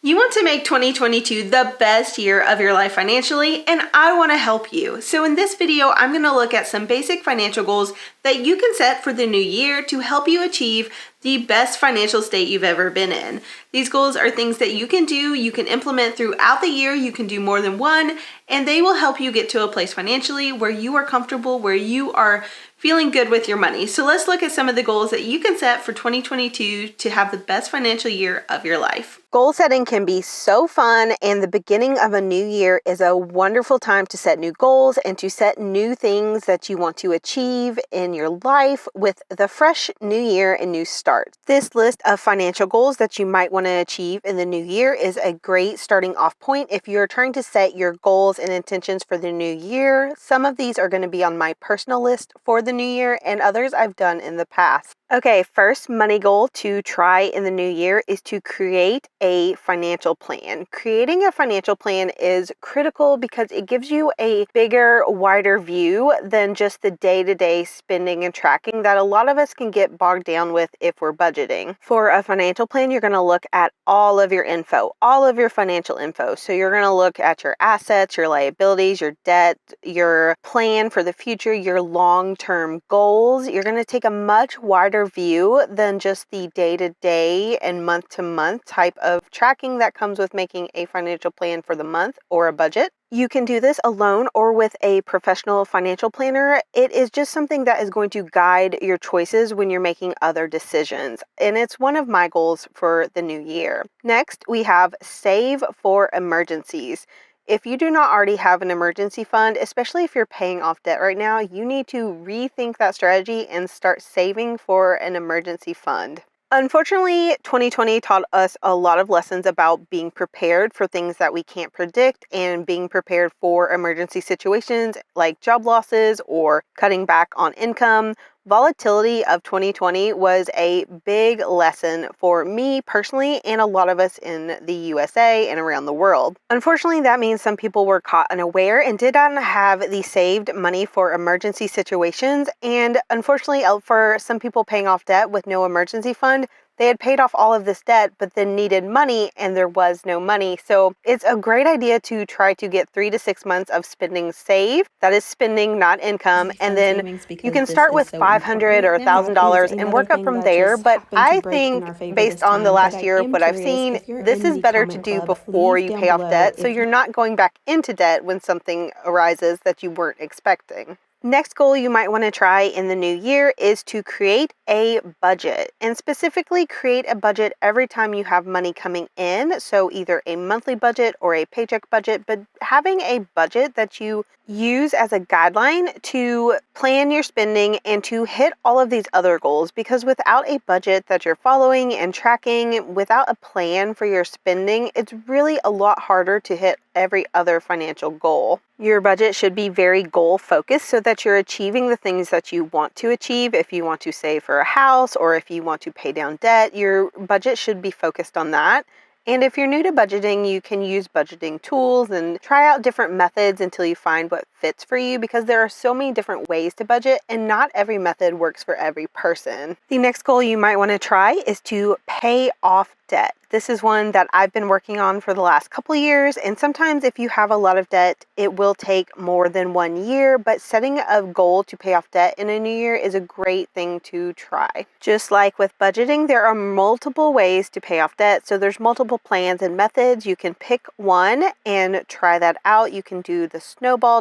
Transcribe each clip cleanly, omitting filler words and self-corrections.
You want to make 2022 the best year of your life financially, and I want to help you. So in this video, I'm going to look at some basic financial goals that you can set for the new year to help you achieve the best financial state you've ever been in. These goals are things that you can do, you can implement throughout the year, you can do more than one, and they will help you get to a place financially where you are comfortable, where you are feeling good with your money. So let's look at some of the goals that you can set for 2022 to have the best financial year of your life. Goal setting can be so fun, and the beginning of a new year is a wonderful time to set new goals and to set new things that you want to achieve in your life with the fresh new year and new start. This list of financial goals that you might want to achieve in the new year is a great starting off point if you're trying to set your goals and intentions for the new year. Some of these are going to be on my personal list for the new year, and others I've done in the past. Okay, first money goal to try in the new year is to create a financial plan. Creating a financial plan is critical because it gives you a bigger, wider view than just the day-to-day spending and tracking that a lot of us can get bogged down with if we're budgeting. For a financial plan, you're going to look at all of your info, all of your financial info. So you're going to look at your assets, your liabilities, your debt, your plan for the future, your long-term goals. You're going to take a much wider view than just the day-to-day and month-to-month type of tracking that comes with making a financial plan for the month or a budget. You can do this alone or with a professional financial planner. It is just something that is going to guide your choices when you're making other decisions. And it's one of my goals for the new year. Next, we have save for emergencies. If you do not already have an emergency fund, especially if you're paying off debt right now, you need to rethink that strategy and start saving for an emergency fund. Unfortunately, 2020 taught us a lot of lessons about being prepared for things that we can't predict and being prepared for emergency situations like job losses or cutting back on income. Volatility of 2020 was a big lesson for me personally and a lot of us in the USA and around the world. Unfortunately, that means some people were caught unaware and did not have the saved money for emergency situations. And unfortunately, for some people paying off debt with no emergency fund, they had paid off all of this debt, but then needed money and there was no money. So it's a great idea to try to get 3 to 6 months of spending saved. That is spending, not income. And then you can start with $500 or $1,000 and work up from there. But I think based on the last year of what I've seen, this is better to do before you pay off debt. So you're not going back into debt when something arises that you weren't expecting. Next goal you might want to try in the new year is to create a budget, and specifically create a budget every time you have money coming in. So either a monthly budget or a paycheck budget, but having a budget that you use as a guideline to plan your spending and to hit all of these other goals. Because without a budget that you're following and tracking, without a plan for your spending, it's really a lot harder to hit every other financial goal. Your budget should be very goal focused so that you're achieving the things that you want to achieve. If you want to save for a house or if you want to pay down debt, your budget should be focused on that. And if you're new to budgeting, you can use budgeting tools and try out different methods until you find what fits for you, because there are so many different ways to budget and not every method works for every person. The next goal you might want to try is to pay off debt. This is one that I've been working on for the last couple of years, and sometimes if you have a lot of debt, it will take more than 1 year, but setting a goal to pay off debt in a new year is a great thing to try. Just like with budgeting, there are multiple ways to pay off debt, so there's multiple plans and methods. You can pick one and try that out. You can do the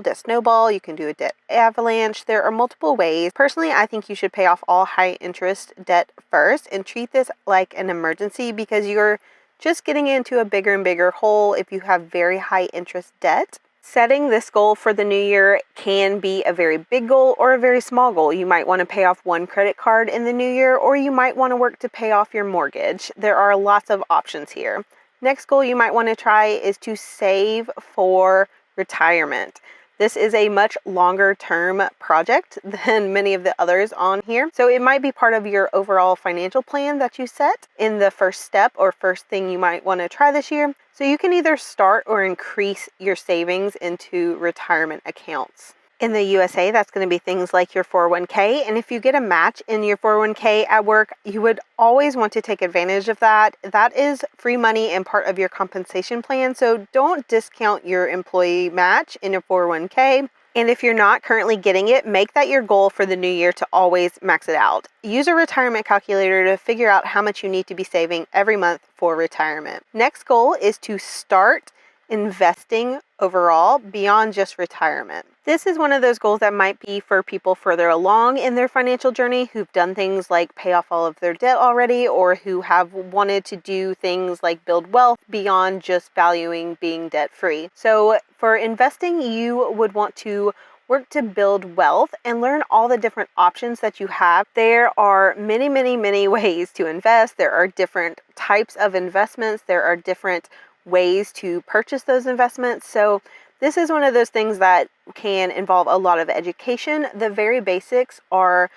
debt snowball, you can do a debt avalanche. There are multiple ways. Personally, I think you should pay off all high interest debt first and treat this like an emergency, because you're just getting into a bigger and bigger hole if you have very high interest debt. Setting this goal for the new year can be a very big goal or a very small goal. You might want to pay off one credit card in the new year, or you might want to work to pay off your mortgage. There are lots of options here. Next goal you might want to try is to save for retirement. This is a much longer term project than many of the others on here. So it might be part of your overall financial plan that you set in the first step or first thing you might want to try this year. So you can either start or increase your savings into retirement accounts. In the USA, that's going to be things like your 401k. And if you get a match in your 401k at work, you would always want to take advantage of that. That is free money and part of your compensation plan. So don't discount your employee match in your 401k. And if you're not currently getting it, make that your goal for the new year to always max it out. Use a retirement calculator to figure out how much you need to be saving every month for retirement. Next goal is to start investing overall beyond just retirement. This is one of those goals that might be for people further along in their financial journey who've done things like pay off all of their debt already, or who have wanted to do things like build wealth beyond just valuing being debt free. So for investing, you would want to work to build wealth and learn all the different options that you have. There are many, many, many ways to invest. There are different types of investments. There are different ways to purchase those investments. So this is one of those things that can involve a lot of education. The very basics are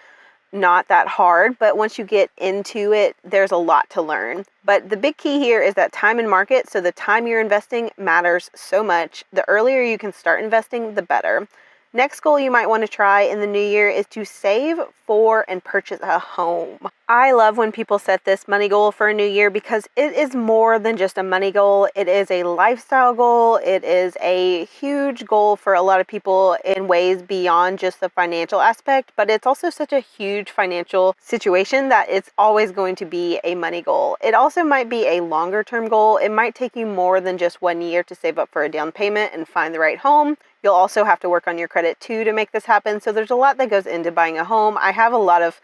not that hard, but once you get into it, there's a lot to learn. But the big key here is that time and market. So the time you're investing matters so much. The earlier you can start investing, the better. Next goal you might want to try in the new year is to save for and purchase a home. I love when people set this money goal for a new year because it is more than just a money goal. It is a lifestyle goal. It is a huge goal for a lot of people in ways beyond just the financial aspect, but it's also such a huge financial situation that it's always going to be a money goal. It also might be a longer term goal. It might take you more than just 1 year to save up for a down payment and find the right home. You'll also have to work on your credit too to make this happen. So there's a lot that goes into buying a home. I have a lot of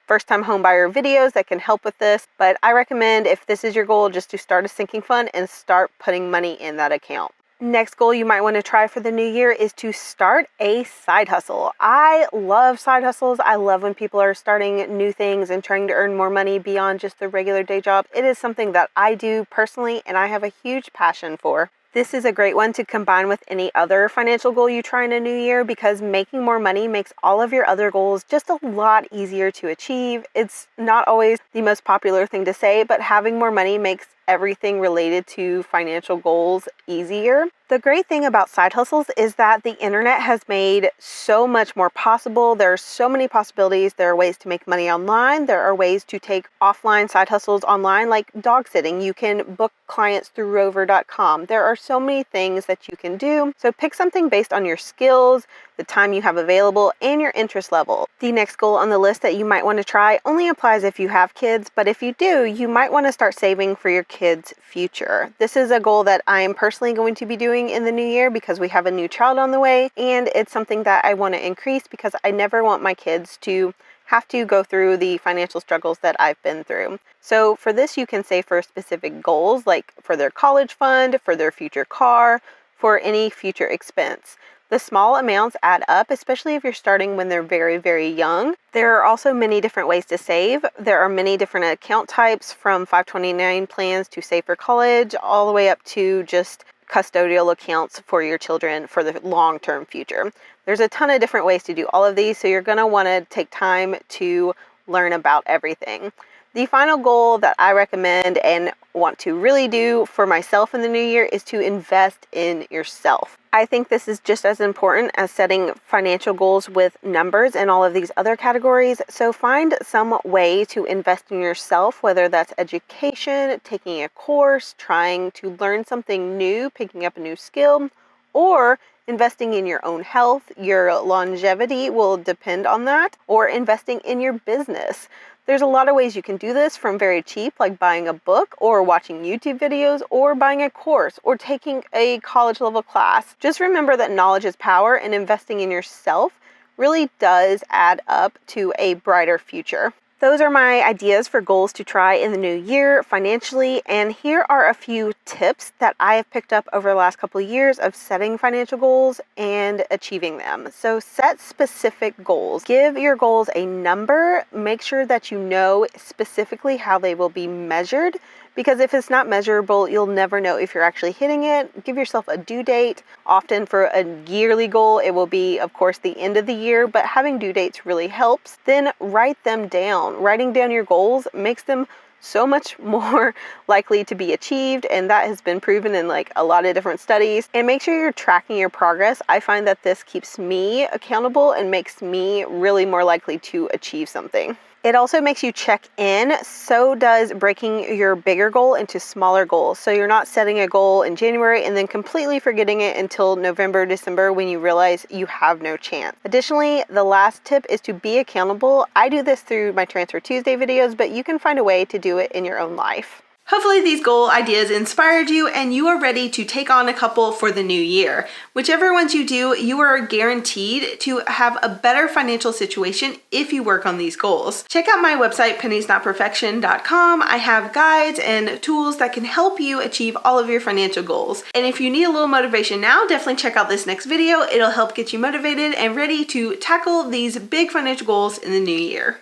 first-time home buyer videos that can help with this, but I recommend, if this is your goal, just to start a sinking fund and start putting money in that account. Next goal you might want to try for the new year is to start a side hustle. I love side hustles. I love when people are starting new things and trying to earn more money beyond just their regular day job. It is something that I do personally and I have a huge passion for. This is a great one to combine with any other financial goal you try in a new year, because making more money makes all of your other goals just a lot easier to achieve. It's not always the most popular thing to say, but having more money makes everything related to financial goals easier. The great thing about side hustles is that the internet has made so much more possible. There are so many possibilities. There are ways to make money online. There are ways to take offline side hustles online, like dog sitting. You can book clients through rover.com. There are so many things that you can do. So pick something based on your skills, the time you have available, and your interest level. The next goal on the list that you might want to try only applies if you have kids, but if you do, you might want to start saving for your kids' future. This is a goal that I am personally going to be doing in the new year because we have a new child on the way, and it's something that I want to increase because I never want my kids to have to go through the financial struggles that I've been through. So for this, you can save for specific goals, like for their college fund, for their future car, for any future expense. The small amounts add up, especially if you're starting when they're very, very young. There are also many different ways to save. There are many different account types, from 529 plans to save for college, all the way up to just custodial accounts for your children for the long-term future. There's a ton of different ways to do all of these, so you're going to want to take time to learn about everything. The final goal that I recommend and want to really do for myself in the new year is to invest in yourself. I think this is just as important as setting financial goals with numbers and all of these other categories. So find some way to invest in yourself, whether that's education, taking a course, trying to learn something new, picking up a new skill, or investing in your own health. Your longevity will depend on that, or investing in your business. There's a lot of ways you can do this, from very cheap, like buying a book or watching YouTube videos, or buying a course or taking a college level class. Just remember that knowledge is power, and investing in yourself really does add up to a brighter future. Those are my ideas for goals to try in the new year financially, and here are a few tips that I have picked up over the last couple of years of setting financial goals and achieving them. So set specific goals. Give your goals a number. Make sure that you know specifically how they will be measured, because if it's not measurable, you'll never know if you're actually hitting it. Give yourself a due date. Often for a yearly goal, it will be, of course, the end of the year, but having due dates really helps. Then write them down. Writing down your goals makes them so much more likely to be achieved, and that has been proven in like a lot of different studies. And make sure you're tracking your progress. I find that this keeps me accountable and makes me really more likely to achieve something. It also makes you check in. So does breaking your bigger goal into smaller goals. So you're not setting a goal in January and then completely forgetting it until November, December when you realize you have no chance. Additionally, the last tip is to be accountable. I do this through my Transfer Tuesday videos, but you can find a way to do it in your own life. Hopefully these goal ideas inspired you and you are ready to take on a couple for the new year. Whichever ones you do, you are guaranteed to have a better financial situation if you work on these goals. Check out my website, penniesnotperfection.com. I have guides and tools that can help you achieve all of your financial goals. And if you need a little motivation now, definitely check out this next video. It'll help get you motivated and ready to tackle these big financial goals in the new year.